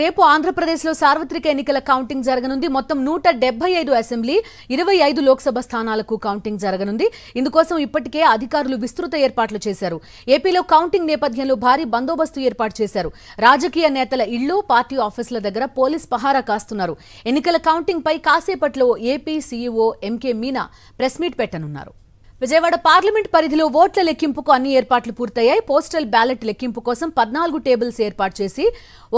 రేపు ఆంధ్రప్రదేశ్లో సార్వత్రిక ఎన్నికల కౌంటింగ్ జరగనుంది. మొత్తం 175 అసెంబ్లీ, 25 లోక్సభ స్థానాలకు కౌంటింగ్ జరగనుంది. ఇందుకోసం ఇప్పటికే అధికారులు విస్తృత ఏర్పాట్లు చేశారు. ఏపీలో కౌంటింగ్ నేపథ్యంలో భారీ బందోబస్తు ఏర్పాటు చేశారు. రాజకీయ నేతల ఇళ్లు, పార్టీ ఆఫీసుల దగ్గర పోలీస్ పహారా కాస్తున్నారు. ఎన్నికల కౌంటింగ్ పై కాసేపట్లో AP CEO MK Meena press meet పెట్టనున్నారు. విజయవాడ పార్లమెంట్ పరిధిలో ఓట్ల లెక్కింపుకు అన్ని ఏర్పాట్లు పూర్తయ్యాయి. పోస్టల్ బ్యాలెట్ లెక్కింపు కోసం 14 టేబుల్స్ ఏర్పాటు చేసి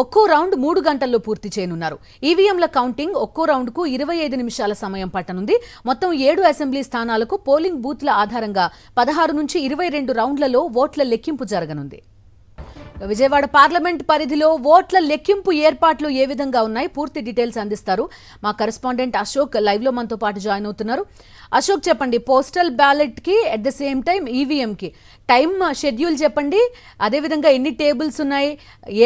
ఒక్కో రౌండ్ 3 గంటల్లో పూర్తి చేయనున్నారు. ఈవీఎంల కౌంటింగ్ ఒక్కో రౌండ్కు 25 నిమిషాల సమయం పట్టనుంది. మొత్తం 7 అసెంబ్లీ స్థానాలకు పోలింగ్ బూత్ల ఆధారంగా 16 నుంచి 22 రౌండ్లలో ఓట్ల లెక్కింపు జరగనుంది. విజయవాడ పార్లమెంట్ పరిధిలో ఓట్ల లెక్కింపు ఏర్పాట్లు ఏ విధంగా ఉన్నాయి, పూర్తి డీటెయిల్స్ అందిస్తారు మా కరెస్పాండెంట్ అశోక్. లైవ్ లో మనతో పాటు జాయిన్ అవుతున్నారు. అశోక్, చెప్పండి, పోస్టల్ బ్యాలెట్ కి at the same time EVM కి టైం షెడ్యూల్ చెప్పండి. అదేవిధంగా ఎన్ని టేబుల్స్ ఉన్నాయి,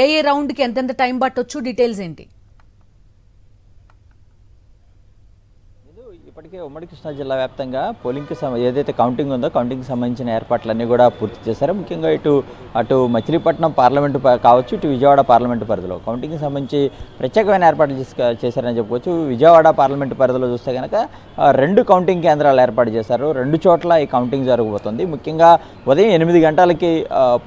ఏ రౌండ్ కి ఎంతెంత టైం పట్టొచ్చు, డీటెయిల్స్ ఏంటి? ఇప్పటికే ఉమ్మడి కృష్ణా జిల్లా వ్యాప్తంగా పోలింగ్కి ఏదైతే కౌంటింగ్ ఉందో కౌంటింగ్కి సంబంధించిన ఏర్పాట్లన్నీ కూడా పూర్తి చేశారు. ముఖ్యంగా అటు మచిలీపట్నం పార్లమెంటు కావచ్చు, ఇటు విజయవాడ పార్లమెంటు పరిధిలో కౌంటింగ్కి సంబంధించి ప్రత్యేకమైన ఏర్పాట్లు చేశారని చెప్పుకోవచ్చు. విజయవాడ పార్లమెంటు పరిధిలో చూస్తే కనుక 2 కౌంటింగ్ కేంద్రాలు ఏర్పాటు చేశారు. 2 చోట్ల ఈ కౌంటింగ్ జరగబోతోంది. ముఖ్యంగా ఉదయం 8 గంటలకి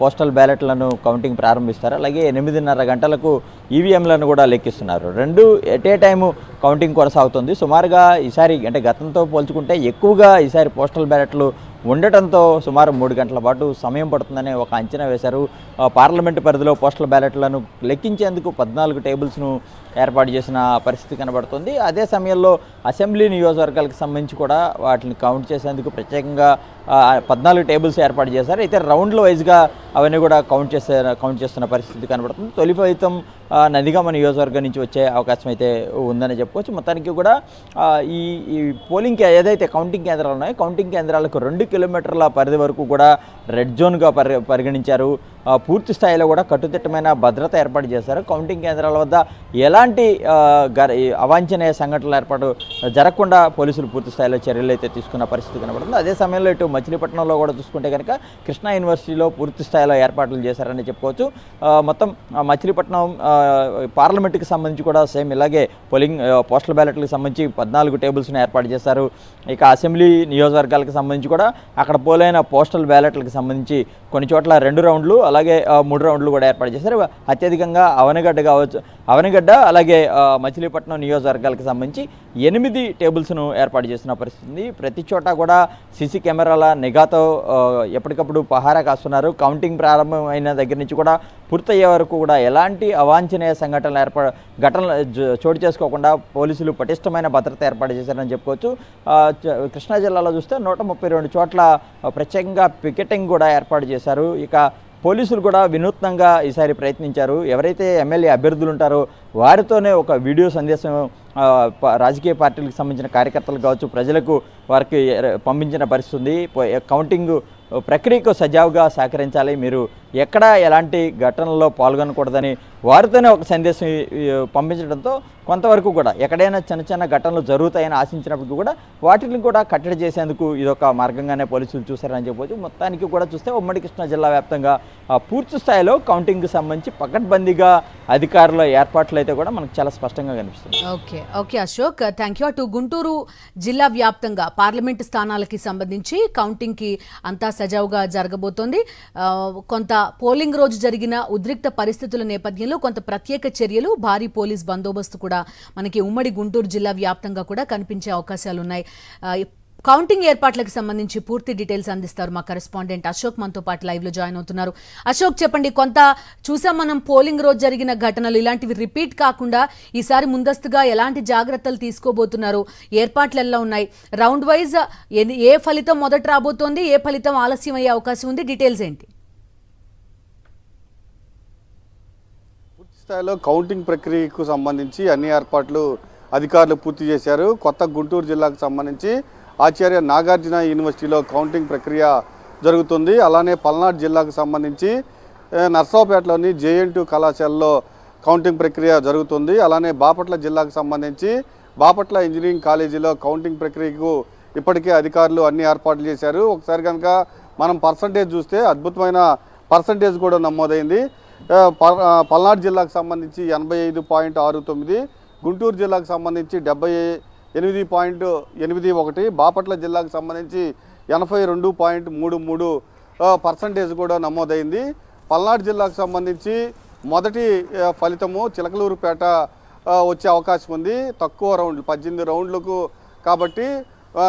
పోస్టల్ బ్యాలెట్లను కౌంటింగ్ ప్రారంభిస్తారు. అలాగే 8:30 గంటలకు ఈవీఎంలను కూడా లెక్కిస్తున్నారు. 2 ఎట్ ఏ టైము కౌంటింగ్ కొనసాగుతుంది. సుమారుగా ఈసారి అంటే గతంతో పోల్చుకుంటే ఎక్కువగా ఈసారి పోస్టల్ బ్యాలెట్లు ఉండటంతో సుమారు 3 గంటల పాటు సమయం పడుతుందని ఒక అంచనా వేశారు. పార్లమెంటు పరిధిలో పోస్టల్ బ్యాలెట్లను లెక్కించేందుకు 14 టేబుల్స్ను ఏర్పాటు చేసిన పరిస్థితి కనబడుతుంది. అదే సమయంలో అసెంబ్లీ నియోజకవర్గాలకు సంబంధించి కూడా వాటిని కౌంట్ చేసేందుకు ప్రత్యేకంగా 14 టేబుల్స్ ఏర్పాటు చేశారు. అయితే రౌండ్ల వైజ్గా అవన్నీ కూడా కౌంట్ చేస్తున్న పరిస్థితి కనబడుతుంది. తొలి ఫలితం నందిగామ నియోజకవర్గం నుంచి వచ్చే అవకాశం అయితే ఉందని చెప్పుకోవచ్చు. మొత్తానికి కూడా ఈ పోలింగ్ ఏదైతే కౌంటింగ్ కేంద్రాలు ఉన్నాయో కౌంటింగ్ కేంద్రాలకు 2 కిలోమీటర్ల పరిధి వరకు కూడా రెడ్ జోన్గా పరిగణించారు. పూర్తి స్థాయిలో కూడా కట్టుదిట్టమైన భద్రత ఏర్పాటు చేశారు. కౌంటింగ్ కేంద్రాల వద్ద ఎలాంటి అవాంఛనీయ సంఘటనలు జరగకుండా పోలీసులు పూర్తి స్థాయిలో చర్యలు అయితే తీసుకున్న పరిస్థితి కనబడుతుంది. అదే సమయంలో ఇటు మచిలీపట్నంలో కూడా చూసుకుంటే కనుక కృష్ణా యూనివర్సిటీలో పూర్తి స్థాయిలో ఏర్పాట్లు చేశారని చెప్పుకోవచ్చు. మొత్తం మచిలీపట్నం పార్లమెంటుకి సంబంధించి కూడా సేమ్ ఇలాగే పోస్టల్ బ్యాలెట్లకు సంబంధించి 14 టేబుల్స్ని ఏర్పాటు చేశారు. ఇక అసెంబ్లీ నియోజకవర్గాలకు సంబంధించి కూడా అక్కడ పోలైన పోస్టల్ బ్యాలెట్లకు సంబంధించి కొన్ని చోట్ల 2 రౌండ్లు అలాగే 3 రౌండ్లు కూడా ఏర్పాటు చేశారు. అత్యధికంగా అవనగడ్డ అలాగే మచిలీపట్నం నియోజకవర్గాలకు సంబంధించి 8 టేబుల్స్ను ఏర్పాటు చేసిన పరిస్థితి. ప్రతి చోట కూడా సీసీ కెమెరాల నిఘాతో ఎప్పటికప్పుడు పహారా కాస్తున్నారు. కౌంటింగ్ ప్రారంభమైన దగ్గర నుంచి కూడా పూర్తయ్యే వరకు కూడా ఎలాంటి అవాంఛనీయ ఘటనలు చోటు చేసుకోకుండా పోలీసులు పటిష్టమైన భద్రత ఏర్పాటు చేశారని చెప్పుకోవచ్చు. కృష్ణా జిల్లాలో చూస్తే 132 చోట్ల ప్రత్యేకంగా పికెటింగ్ కూడా ఏర్పాటు చేశారు. ఇక పోలీసులు కూడా వినూత్నంగా ఈసారి ప్రయత్నించారు. ఎవరైతే ఎమ్మెల్యే అభ్యర్థులు ఉంటారో వారితోనే ఒక వీడియో సందేశం రాజకీయ పార్టీలకు సంబంధించిన కార్యకర్తలు కావచ్చు, ప్రజలకు వారికి పంపించిన పరిస్థితి ఉంది. కౌంటింగ్ ప్రక్రియకు సజావుగా సహకరించాలి, మీరు ఎక్కడా ఎలాంటి ఘటనల్లో పాల్గొనకూడదని వారితోనే ఒక సందేశం పంపించడంతో కొంతవరకు కూడా ఎక్కడైనా చిన్న ఘటనలు జరుగుతాయని ఆశించినప్పటికీ కూడా వాటిని కూడా కట్టడి చేసేందుకు ఇదొక మార్గంగానే పోలీసులు చూశారని చెప్పవచ్చు. మొత్తానికి కూడా చూస్తే ఉమ్మడి కృష్ణా జిల్లా వ్యాప్తంగా పూర్తి స్థాయిలో కౌంటింగ్కి సంబంధించి పకడ్బందీగా అధికారుల ఏర్పాట్లు అయితే కూడా మనకు చాలా స్పష్టంగా కనిపిస్తుంది. Okay Ashok, thank you. అటు గుంటూరు జిల్లా వ్యాప్తంగా పార్లమెంటు స్థానాలకి సంబంధించి కౌంటింగ్కి అంతా సజావుగా జరగబోతోంది. కొంత పోలింగ్ రోజు జరిగిన ఉద్రిక్త పరిస్థితుల నేపథ్యంలో కొంత ప్రత్యేక చర్యలు, భారీ పోలీస్ బందోబస్తు కూడా మనకి ఉమ్మడి గుంటూరు జిల్లా వ్యాప్తంగా కూడా కనిపించే అవకాశాలు ఉన్నాయి. కౌంటింగ్ ఏర్పాట్లకు సంబంధించి పూర్తి డీటెయిల్స్ అందిస్తారు మా కరెస్పాండెంట్ అశోక్, మనతో పాటు లైవ్ లో జాయిన్ అవుతున్నారు. అశోక్, చెప్పండి, కొంత చూసాం మనం పోలింగ్ రోజు జరిగిన ఘటనలు, ఇలాంటివి రిపీట్ కాకుండా ఈసారి ముందస్తుగా ఎలాంటి జాగ్రత్తలు తీసుకోబోతున్నారు, ఏర్పాట్లు ఎలా ఉన్నాయి, రౌండ్ వైజ్ ఏ ఫలితం మొదట రాబోతోంది, ఏ ఫలితం ఆలస్యం అయ్యే అవకాశం ఉంది, డీటెయిల్స్ ఏంటి? పూర్తి స్థాయిలో కౌంటింగ్ ప్రక్రియకు సంబంధించి అన్ని ఏర్పాట్లు అధికారులు పూర్తి చేశారు. కొత్త గుంటూరు జిల్లాకు సంబంధించి ఆచార్య నాగార్జున యూనివర్సిటీలో కౌంటింగ్ ప్రక్రియ జరుగుతుంది. అలానే పల్నాడు జిల్లాకు సంబంధించి నర్సాపేటలోని జేఎన్2 కళాశాలలో కౌంటింగ్ ప్రక్రియ జరుగుతుంది. అలానే బాపట్ల జిల్లాకు సంబంధించి బాపట్ల ఇంజనీరింగ్ కాలేజీలో కౌంటింగ్ ప్రక్రియకు ఇప్పటికే అధికారులు అన్ని ఏర్పాట్లు చేశారు. ఒకసారి కనుక మనం పర్సంటేజ్ చూస్తే అద్భుతమైన పర్సంటేజ్ కూడా నమోదైంది. పల్నాడు జిల్లాకు సంబంధించి 85.69, గుంటూరు జిల్లాకు సంబంధించి 78.81, బాపట్ల జిల్లాకు సంబంధించి 82.33% కూడా నమోదైంది. పల్నాడు జిల్లాకు సంబంధించి మొదటి ఫలితము చిలకలూరుపేట వచ్చే అవకాశం ఉంది. తక్కువ రౌండ్లు 18 రౌండ్లకు కాబట్టి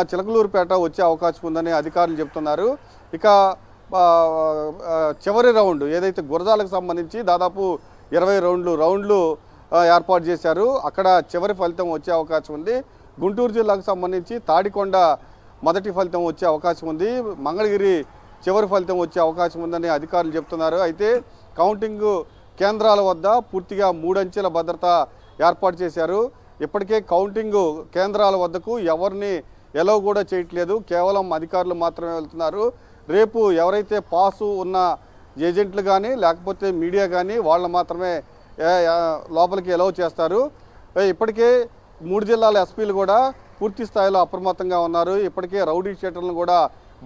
చిలకలూరుపేట వచ్చే అవకాశం ఉందని అధికారులు చెప్తున్నారు. ఇక చివరి రౌండ్ ఏదైతే గురజాలకు సంబంధించి దాదాపు 20 రౌండ్లు ఏర్పాటు చేశారు. అక్కడ చివరి ఫలితం వచ్చే అవకాశం ఉంది. గుంటూరు జిల్లాకు సంబంధించి తాడికొండ మొదటి ఫలితం వచ్చే అవకాశం ఉంది. మంగళగిరి చివరి ఫలితం వచ్చే అవకాశం ఉందని అధికారులు చెప్తున్నారు. అయితే కౌంటింగ్ కేంద్రాల వద్ద పూర్తిగా 3 అంచెల భద్రత ఏర్పాటు చేశారు. ఇప్పటికే కౌంటింగ్ కేంద్రాల వద్దకు ఎవరిని ఎలో కూడా చేయట్లేదు, కేవలం అధికారులు మాత్రమే వెళ్తున్నారు. రేపు ఎవరైతే పాసు ఉన్న ఏజెంట్లు కానీ లేకపోతే మీడియా కానీ వాళ్ళు మాత్రమే లోపలికి ఎలో చేస్తారు. ఇప్పటికే 3 జిల్లాల ఎస్పీలు కూడా పూర్తి స్థాయిలో అప్రమత్తంగా ఉన్నారు. ఇప్పటికే రౌడీ షీటర్లను కూడా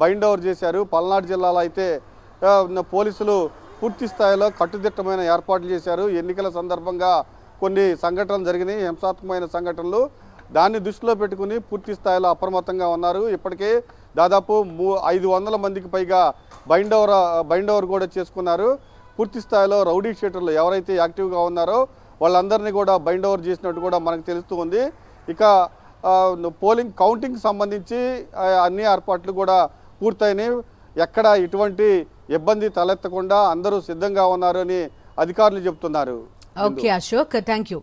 బైండ్ ఓవర్ చేశారు. పల్నాడు జిల్లాలో అయితే పోలీసులు పూర్తి స్థాయిలో కట్టుదిట్టమైన ఏర్పాట్లు చేశారు. ఎన్నికల సందర్భంగా కొన్ని సంఘటనలు జరిగినాయి, హింసాత్మకమైన సంఘటనలు. దాన్ని దృష్టిలో పెట్టుకుని పూర్తి స్థాయిలో అప్రమత్తంగా ఉన్నారు. ఇప్పటికే దాదాపు 500 మందికి పైగా బైండ్ ఓవర్ కూడా చేసుకున్నారు. పూర్తి స్థాయిలో రౌడీ షీటర్లు ఎవరైతే యాక్టివ్గా ఉన్నారో వాళ్ళందరినీ కూడా బైండ్ ఓవర్ చేసినట్టు కూడా మనకు తెలుస్తూ ఉంది. ఇక కౌంటింగ్ సంబంధించి అన్ని ఏర్పాట్లు కూడా పూర్తయినాయి. ఎక్కడ ఎటువంటి ఇబ్బంది తలెత్తకుండా అందరూ సిద్ధంగా ఉన్నారు అని అధికారులు చెప్తున్నారు. Okay Ashok, thank you.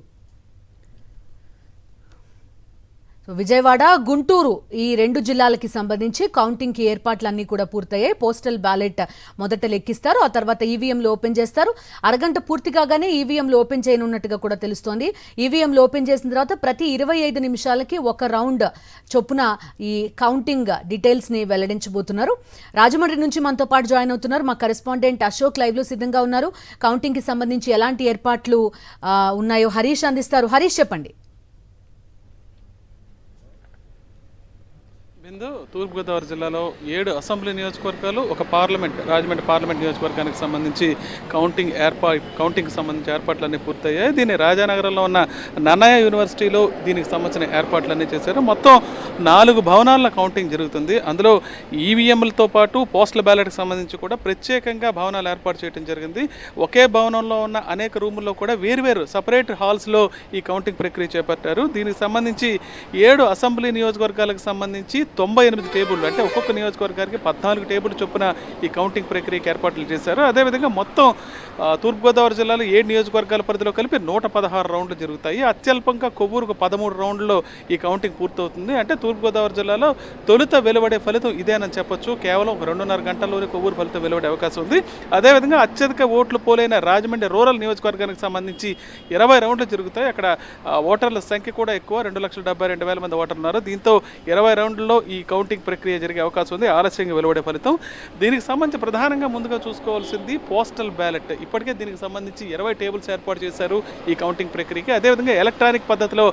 Vijayawada, Guntur ఈ 2 జిల్లాలకి సంబంధించి కౌంటింగ్ కి ఏర్పాట్లన్నీ కూడా పూర్తయ్యాయి. పోస్టల్ బ్యాలెట్ మొదట లెక్కిస్తారు, ఆ తర్వాత ఈవీఎంలు ఓపెన్ చేస్తారు. అరగంట పూర్తి కాగానే ఈవీఎంలు ఓపెన్ చేయనున్నట్టుగా కూడా తెలుస్తోంది. ఈవీఎంలు ఓపెన్ చేసిన తర్వాత ప్రతి 25 నిమిషాలకి ఒక రౌండ్ చొప్పున ఈ కౌంటింగ్ డీటెయిల్స్ ని వెల్లడించబోతున్నారు. రాజమండ్రి నుంచి మనతో పాటు జాయిన్ అవుతున్నారు మా కరెస్పాండెంట్ అశోక్, లైవ్ లో సిద్ధంగా ఉన్నారు. కౌంటింగ్ కి సంబంధించి ఎలాంటి ఏర్పాట్లు ఉన్నాయో హరీష్ అందిస్తారు. హరీష్, చెప్పండి. తూర్పుగోదావరి జిల్లాలో 7 అసెంబ్లీ నియోజకవర్గాలు, ఒక రాజమండ్రి పార్లమెంట్ నియోజకవర్గానికి సంబంధించి కౌంటింగ్కి సంబంధించి ఏర్పాట్లన్నీ పూర్తయ్యాయి. దీన్ని రాజానగరంలో ఉన్న నన్నయ్య యూనివర్సిటీలో దీనికి సంబంధించిన ఏర్పాట్లన్నీ చేశారు. మొత్తం 4 భవనాల కౌంటింగ్ జరుగుతుంది. అందులో ఈవీఎంలతో పాటు పోస్టల్ బ్యాలెట్కి సంబంధించి కూడా ప్రత్యేకంగా భవనాలు ఏర్పాటు చేయడం జరిగింది. ఒకే భవనంలో ఉన్న అనేక రూముల్లో కూడా వేరువేరు సపరేట్ హాల్స్లో ఈ కౌంటింగ్ ప్రక్రియ చేపట్టారు. దీనికి సంబంధించి 7 అసెంబ్లీ నియోజకవర్గాలకు సంబంధించి 98 టేబుల్, అంటే ఒక్కొక్క నియోజకవర్గానికి 14 టేబుల్ చొప్పున ఈ కౌంటింగ్ ప్రక్రియకి ఏర్పాట్లు చేశారు. అదేవిధంగా మొత్తం తూర్పుగోదావరి జిల్లాలో 7 నియోజకవర్గాల పరిధిలో కలిపి 116 రౌండ్లు జరుగుతాయి. అత్యల్పంగా కొవ్వూరుకు 13 రౌండ్లలో ఈ కౌంటింగ్ పూర్తవుతుంది. అంటే తూర్పుగోదావరి జిల్లాలో తొలుత వెలువడే ఫలితం ఇదేనని చెప్పొచ్చు. కేవలం 2.5 గంటల్లోనే కొవ్వూరు ఫలితం వెలువడే అవకాశం ఉంది. అదేవిధంగా అత్యధిక ఓట్లు పోలైన రాజమండ్రి రూరల్ నియోజకవర్గానికి సంబంధించి 20 రౌండ్లు జరుగుతాయి. అక్కడ ఓటర్ల సంఖ్య కూడా ఎక్కువ, 2,72,000 మంది ఓటర్లు ఉన్నారు. దీంతో 20 రౌండ్లలో ఈ కౌంటింగ్ ప్రక్రియ జరిగే అవకాశం ఉంది. ఆలస్యంగా వెలువడే ఫలితం. దీనికి సంబంధించి ప్రధానంగా ముందుగా చూసుకోవాల్సింది పోస్టల్ బ్యాలెట్. ఇప్పటికే దీనికి సంబంధించి 20 టేబుల్స్ ఏర్పాటు చేశారు ఈ కౌంటింగ్ ప్రక్రియకి. అదేవిధంగా ఎలక్ట్రానిక్ పద్ధతిలో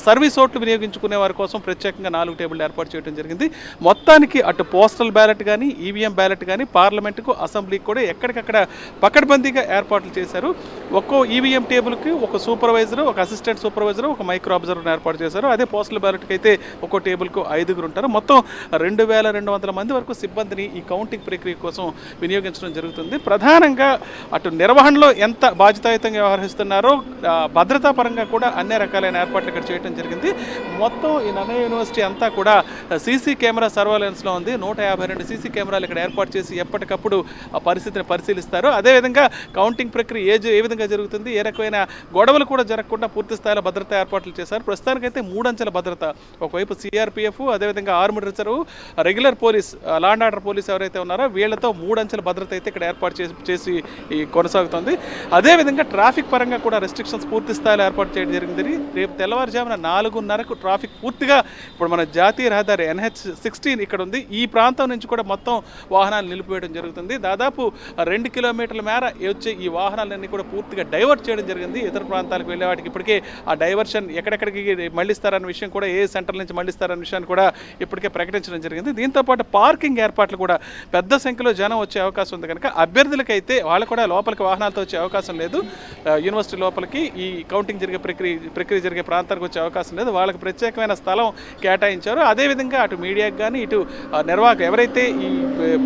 సర్వీస్ ఓట్లు వినియోగించుకునే వారి కోసం ప్రత్యేకంగా 4 టేబుల్ ఏర్పాటు చేయడం జరిగింది. మొత్తానికి అటు పోస్టల్ బ్యాలెట్ కానీ, ఈవీఎం బ్యాలెట్ కానీ పార్లమెంటుకు, అసెంబ్లీకి కూడా ఎక్కడికక్కడ పకడ్బందీగా ఏర్పాట్లు చేశారు. ఒక్కో ఈవీఎం టేబుల్కి ఒక సూపర్వైజర్, ఒక అసిస్టెంట్ సూపర్వైజర్, ఒక మైక్రో అబ్జర్వర్ ఏర్పాటు చేశారు. అదే పోస్టల్ బ్యాలెట్కి అయితే ఒక్కో టేబుల్కు 5 ఉంటారు. మొత్తం 2,200 మంది వరకు సిబ్బందిని ఈ కౌంటింగ్ ప్రక్రియ కోసం వినియోగించడం జరుగుతుంది. ప్రధానంగా అటు నిర్వహణలో ఎంత బాధ్యతాయుతంగా వ్యవహరిస్తున్నారో భద్రతా పరంగా కూడా అన్ని రకాలైన ఏర్పాట్లు ఇక్కడ చేయడం జరిగింది. మొత్తం ఈ నన్నయ్య యూనివర్సిటీ అంతా కూడా సీసీ కెమెరా సర్వేలెన్స్లో ఉంది. 152 సీసీ కెమెరాలు ఇక్కడ ఏర్పాటు చేసి ఎప్పటికప్పుడు ఆ పరిస్థితిని పరిశీలిస్తారు. అదేవిధంగా కౌంటింగ్ ప్రక్రియ ఏ విధంగా జరుగుతుంది, ఏ రకమైన గొడవలు కూడా జరగకుండా పూర్తి స్థాయిలో భద్రతా ఏర్పాట్లు చేశారు. ప్రస్తుతానికైతే 3 అంచెల భద్రత, ఒకవైపు సిఆర్పీఎఫ్, అదేవిధంగా armed reserve, regular police, law and order police ఎవరైతే ఉన్నారో వీళ్లతో 3 అంచెల భద్రత అయితే ఇక్కడ ఏర్పాటు చేసి కొనసాగుతుంది. అదేవిధంగా ట్రాఫిక్ పరంగా కూడా రెస్ట్రిక్షన్స్ పూర్తి స్థాయిలో ఏర్పాటు చేయడం జరిగింది. రేపు తెల్లవారుజామున 4:30కు ట్రాఫిక్ పూర్తిగా, ఇప్పుడు మన జాతీయ రహదారి NH16 ఇక్కడ ఉంది, ఈ ప్రాంతం నుంచి కూడా మొత్తం వాహనాలు నిలిపివేయడం జరుగుతుంది. దాదాపు 2 కిలోమీటర్ల మేర వచ్చే ఈ వాహనాలన్నీ కూడా పూర్తిగా డైవర్ట్ చేయడం జరిగింది. ఇతర ప్రాంతాలకు వెళ్ళే వాటికి ఇప్పటికే ఆ డైవర్షన్ ఎక్కడెక్కడికి మళ్ళిస్తారన్న విషయం కూడా, ఏ సెంటర్ నుంచి మళ్ళిస్తారన్న విషయాన్ని కూడా ఇప్పటికే ఇప్పటికే ప్రకటించడం జరిగింది. దీంతోపాటు పార్కింగ్ ఏర్పాట్లు కూడా పెద్ద సంఖ్యలో జనం వచ్చే అవకాశం ఉంది కనుక అభ్యర్థులకైతే వాళ్ళు కూడా లోపలికి వాహనాలతో వచ్చే అవకాశం లేదు. యూనివర్సిటీ లోపలికి ఈ కౌంటింగ్ జరిగే ప్రక్రియ జరిగే ప్రాంతానికి వచ్చే అవకాశం లేదు. వాళ్ళకి ప్రత్యేకమైన స్థలం కేటాయించారు. అదేవిధంగా అటు మీడియాకి కానీ ఇటు నిర్వాహకులు ఎవరైతే ఈ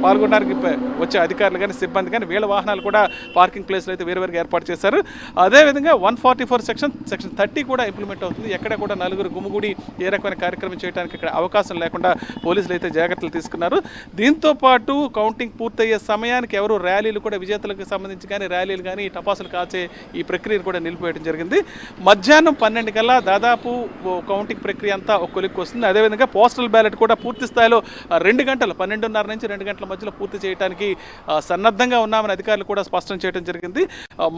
పాల్గొనడానికి వచ్చే అధికారులు కానీ సిబ్బంది కానీ వీళ్ళ వాహనాలు కూడా పార్కింగ్ ప్లేస్లో అయితే వేరువేరుగా ఏర్పాటు చేశారు. అదేవిధంగా 144 సెక్షన్ 30 కూడా ఇంప్లిమెంట్ అవుతుంది. ఎక్కడ కూడా నలుగురు గుమిగూడి ఏ రకమైన కార్యక్రమం చేయడానికి ఇక్కడ అవకాశం లేకుండా పోలీసులు అయితే జాగ్రత్తలు తీసుకున్నారు. దీంతో పాటు కౌంటింగ్ పూర్తయ్యే సమయానికి ఎవరు ర్యాలీలు కూడా విజేతలకు సంబంధించి కానీ ర్యాలీలు కానీ టపాసులు కాచే ఈ ప్రక్రియను కూడా నిలిపివేయడం జరిగింది. మధ్యాహ్నం 12 కల్లా దాదాపు కౌంటింగ్ ప్రక్రియ అంతా ఒక కొలిక్కి వస్తుంది. అదేవిధంగా పోస్టల్ బ్యాలెట్ కూడా పూర్తి స్థాయిలో 2 గంటలు 12:30 నుంచి 2 గంటల మధ్యలో పూర్తి చేయడానికి సన్నద్ధంగా ఉన్నామని అధికారులు కూడా స్పష్టం చేయడం జరిగింది.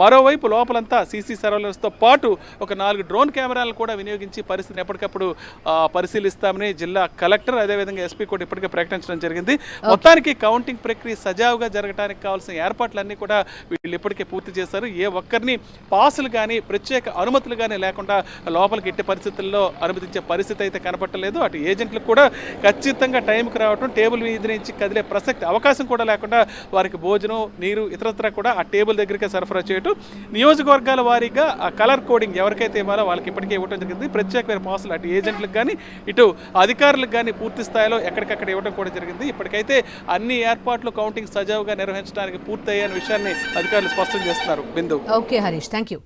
మరోవైపు లోపలంతా సీసీ సర్వేలెన్స్తో పాటు ఒక 4 డ్రోన్ కెమెరాలను కూడా వినియోగించి పరిస్థితిని ఎప్పటికప్పుడు పరిశీలిస్తామని జిల్లా కలెక్టర్ అదేవిధంగా ఎస్పీ కూడా ఇప్పటికే ప్రకటించడం జరిగింది. మొత్తానికి కౌంటింగ్ ప్రక్రియ సజావుగా జరగడానికి కావాల్సిన ఏర్పాట్లన్నీ కూడా వీళ్ళు ఇప్పటికే పూర్తి చేశారు. ఏ ఒక్కరిని పాసులు కానీ ప్రత్యేక అనుమతులు కానీ లేకుండా లోపలికి ఎట్టి పరిస్థితుల్లో అనుమతించే పరిస్థితి అయితే కనపట్టలేదు. అటు ఏజెంట్లకు కూడా ఖచ్చితంగా టైంకి రావడం, టేబుల్ మీద నుంచి కదిలే ప్రసక్తి అవకాశం కూడా లేకుండా వారికి భోజనం, నీరు ఇతరత్ర కూడా ఆ టేబుల్ దగ్గరికి సరఫరా చేయటం, నియోజకవర్గాల వారీగా ఆ కలర్ కోడింగ్ ఎవరికైతే ఇవ్వాలో వాళ్ళకి ఇప్పటికే ఇవ్వడం జరిగింది. ప్రత్యేకమైన పాసులు అటు ఏజెంట్లకు కానీ ఇటు అధికారులకు కానీ పూర్తి స్థాయిలో ఎక్కడికక్కడ ఇవ్వడం కూడా జరిగింది. ఇప్పటికైతే అన్ని ఏర్పాట్లు కౌంటింగ్ సజావుగా నిర్వహించడానికి పూర్తయ్యే విషయాన్ని అధికారులు స్పష్టం చేస్తున్నారు. Bindu. Okay Harish, thank you.